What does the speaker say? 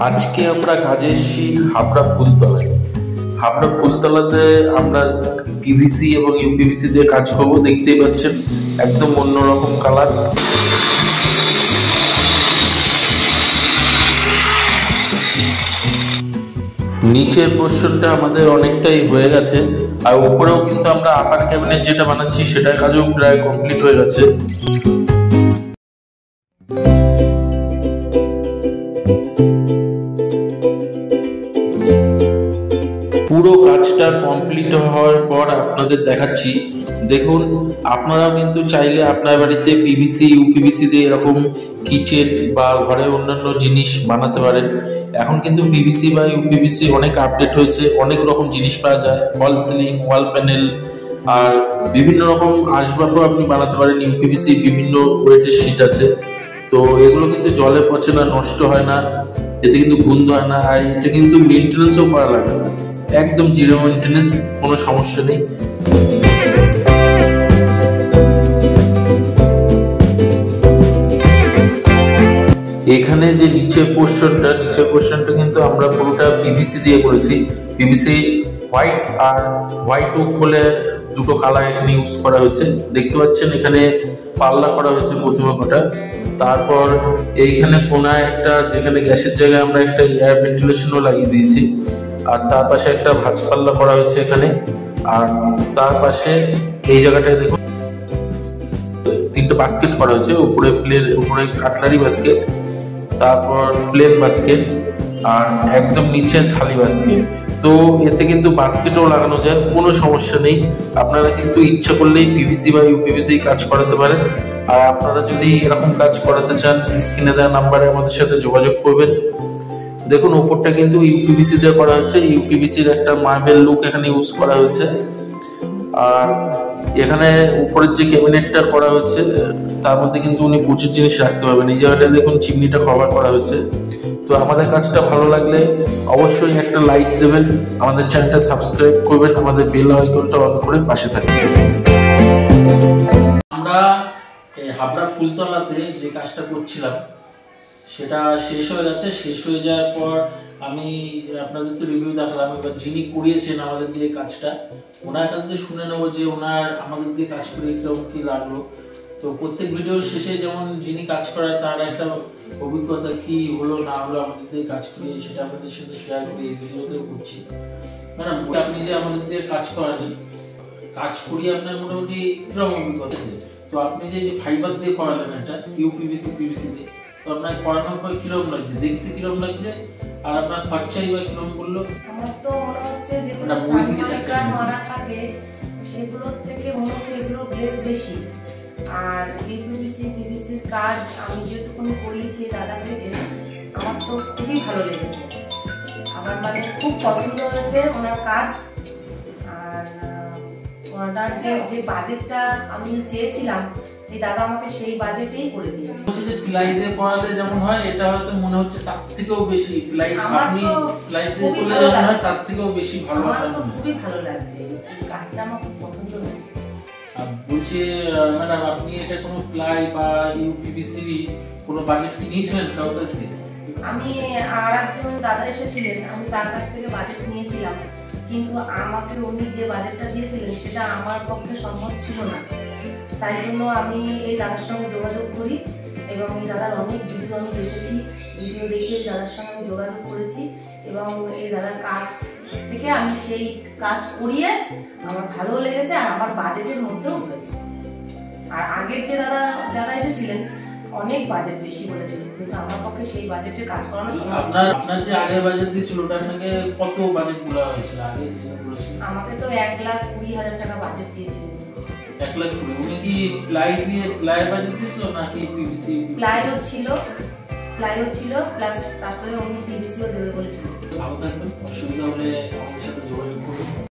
আজকে আমরা কাজে এসেছি হাবড়া ফুলতলায়। হাবড়া ফুলতলাতে আমরা পিভিসি এবং ইউপিভিসি দিয়ে কাজ করবো। দেখতেই পাচ্ছেন একদম অন্যরকম কালার। নিচের পোর্শনটা আমাদের অনেকটাই হয়ে গেছে, আর উপরেও কিন্তু আমরা আপার ক্যাবিনেট যেটা বানাচ্ছি সেটার কাজও প্রায় কমপ্লিট হয়ে গেছে। পুরো কাজটা কমপ্লিট হওয়ার পর আপনাদের দেখাচ্ছি। দেখুন, আপনারা কিন্তু চাইলে আপনার বাড়িতে পিভিসি ইউপিভিসি দিয়ে এরকম কিচেন বা ঘরের অন্যান্য জিনিস বানাতে পারেন। এখন কিন্তু পিভিসি বা ইউপিভিসি অনেক আপডেট হয়েছে, অনেক রকম জিনিস পাওয়া যায়, ফল সিলিং, ওয়াল প্যানেল আর বিভিন্ন রকম আসবাবও আপনি বানাতে পারেন। ইউপিভিসি বিভিন্ন ওয়েটের শিট আছে, তো এগুলো কিন্তু জলে পচে না, নষ্ট হয় না, এতে কিন্তু গন্ধ হয় না, আর এটা কিন্তু মেনটেন্যান্সও করা লাগে না, একদম জিরো মেনটেন্যান্স, কোনো সমস্যা নেই। এখানে যে নিচের পোর্শনটা কিন্তু আমরা পুরোটা পিভিসি দিয়ে করেছি। পিভিসি হোয়াইট আর হোয়াইট ওক বলে দুটো কালার এখানে ইউজ করা হয়েছে। দেখতে পাচ্ছেন এখানে পাল্লা করা হয়েছে প্রথমে কটা, তারপর এইখানে কোনায় একটা, যেখানে গ্যাসের জায়গায় আমরা একটা এয়ার ভেন্টিলেশনও লাগিয়ে দিয়েছি, আর তার পাশে একটা ভাঁজ পাল্লা করা হয়েছে এখানে। আর তার পাশে এই জায়গাটায় দেখুন তিনটে বাস্কেট করা হয়েছে, উপরে কাটলারি বাস্কেট, তারপর প্লেন বাস্কেট, আর একদম নিচে খালি বাস্কেট। তো এতে কিন্তু বাস্কেটও লাগানো যায়, কোনো সমস্যা নেই। আপনারা কিন্তু ইচ্ছা করলেই পিভিসি বা ইউপিভিসি কাজ করাতে পারেন। আর আপনারা যদি এরকম কাজ করাতে চান, স্ক্রিনে দেওয়া নাম্বারে আমাদের সাথে যোগাযোগ করবেন। দেখুন, উপরটা কিন্তু ইউপিভিসি দিয়ে করা হয়েছে, ইউপিভিসির একটা মার্বেল লুক এখানে ইউজ করা হয়েছে। আর এখানে উপরের যে ক্যাবিনেটটা করা হয়েছে তার মধ্যে কিন্তু উনি প্রচুর জিনিস রাখতে পারবেন। এই জায়গাটায় দেখুন চিমনিটা কভার করা হয়েছে। তো আমাদের কাজটা ভালো লাগলে অবশ্যই একটা লাইক দেবেন, আমাদের চ্যানেলটা সাবস্ক্রাইব করবেন, আমাদের বেল আইকনটা অন করে পাশে থাকবেন। আমরা হাবড়া ফুলতলাতে যে কাজটা করছিলাম সেটা শেষ হয়ে গেছে। শেষ হয়ে যাওয়ার পর আমি আপনাদের তো রিভিউ দেখালাম। এবার যিনি করিয়েছেন আমাদের দিয়ে কাজটা, ওনার কাছ থেকে শুনে নেবো যে ওনার আমাদের দিয়ে কাজ করে কিরকম কি লাগলো। তো প্রত্যেক ভিডিওর শেষে যেমন যিনি কাজ করায় তার একটা অভিজ্ঞতা কি হলো না হলো আমাদের দিয়ে কাজ করে, সেটা আপনাদের সাথে শেয়ার করি, এই ভিডিওতেও করছি। ম্যাডাম, আপনি যে আমাদের দিয়ে কাজ করালেন, কাজ করিয়ে আপনার মোটামুটি কিরকম অভিজ্ঞতা আছে? তো আপনি যে ফাইবার দিয়ে করালেন এটা ইউপিভিসি পিভিসি দিয়ে, তো আপনার করানোর পর কিরকম লাগছে, দেখতে কিরকম লাগছে, আর আপনার খরচাই বা কিরকম বললো? আমার তো মনে হচ্ছে যেগুলো মারা থাকে সেগুলোর থেকে মনে হচ্ছে এগুলো গ্লেজ বেশি। আর ইউপিভিসি পিভিসির কাজ আমি যেটুকুনি করিয়েছি দাদা থেকে, আমার তো খুবই ভালো লেগেছে। আমার মানে খুব পছন্দ হয়েছে ওনার কাজ। আর ওনার যে বাজেটটা আমি চেয়েছিলাম, এই দাদা আমাকে সেই বাজেটেই করে দিয়েছে। যে প্লাই দিয়ে পড়ালে যেমন হয়, এটা হয়তো মনে হচ্ছে তার থেকেও বেশি প্লাই, আপনি প্লাই দিয়ে করলে যেমন হয় তার থেকেও বেশি ভালো। আমার তো খুবই ভালো লাগছে, এই কাজটা আমার খুব পছন্দ হয়েছে। আর বলছি ম্যাডাম, আপনি এটা কোনো প্লাই বা ইউপিভিসি কোনো বাজেট কি নিয়েছিলেন কারোর কাছ থেকে? আমি আর একজন দাদা এসেছিলেন, আমি তার কাছ থেকে বাজেট নিয়েছিলাম, কিন্তু আমাকে উনি যে বাজেটটা দিয়েছিলেন সেটা আমার পক্ষে সম্ভব ছিল না। তাই জন্য আমি এই দাদার সঙ্গে যোগাযোগ করি, এবং এই দাদার অনেক ভিডিও আমি দেখেছি, ভিডিও দেখে দাদার সঙ্গে আমি যোগাযোগ করেছি, এবং এই দাদার কাজ থেকে আমি সেই কাজ করিয়ে আমার ভালো লেগেছে, আর আমার বাজেটের মধ্যেও হয়েছে। আর আগের যে যারা এসেছিলেন অনেক বাজেট বেশি বলেছিলেন, কিন্তু আমার পক্ষে সেই বাজেটের কাজ করানো সম্ভব। আপনার যে আগের বাজেট দিয়েছিল ওটার সঙ্গে কত বাজেট বলা হয়েছিল আগে যেটা বলেছিলেন? আমাকে তো 1,20,000 টাকা বাজেট দিয়েছিলেন। 1,20,000? উনি কি প্লাই বাজেট দিয়েছিল নাকি পিভিসি? প্লাইও ছিল প্লাস তারপরে উনি পিভিসিও দেবে বলেছিলেন। ভালো থাকবেন, অসুবিধা হলে আমাদের সাথে যোগাযোগ করুন।